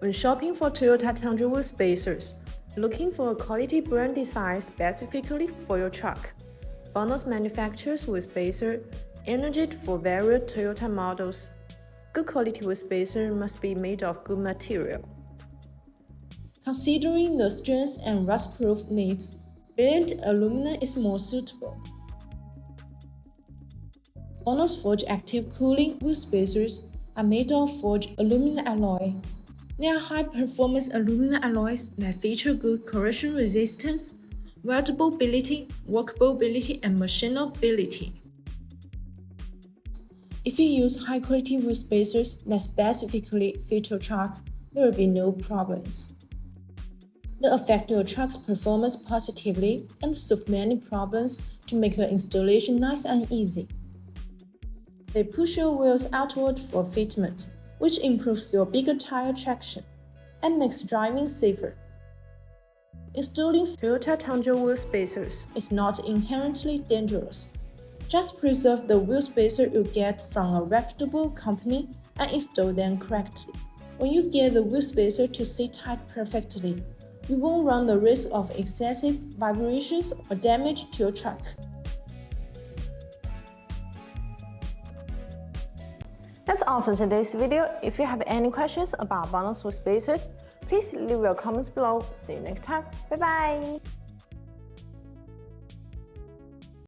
When shopping for Toyota Tundra wheel spacers, looking for a quality brand design specifically for your truck, BONOSS manufactures wheel spacer engineered for various Toyota models. Good quality wheel spacer must be made of good material. Considering the strength and rust-proof needs, billet aluminum is more suitable. BONOSS Forge Active Cooling wheel spacers are made of forged aluminum alloy. They are high-performance aluminum alloys that feature good corrosion resistance, weldability, workability, and machinability. If you use high-quality wheel spacers that specifically fit your truck, there will be no problems. They affect your truck's performance positively and solve many problems to make your installation nice and easy. They push your wheels outward for fitment, which improves your bigger tire traction and makes driving safer. Installing Toyota Tundra wheel spacers is not inherently dangerous. Just preserve the wheel spacer you get from a reputable company and install them correctly. When you get the wheel spacer to sit tight perfectly, you won't run the risk of excessive vibrations or damage to your truck. That's all for today's video. If you have any questions about BONOSS wheel spacers, please leave your comments below. See you next time. Bye bye!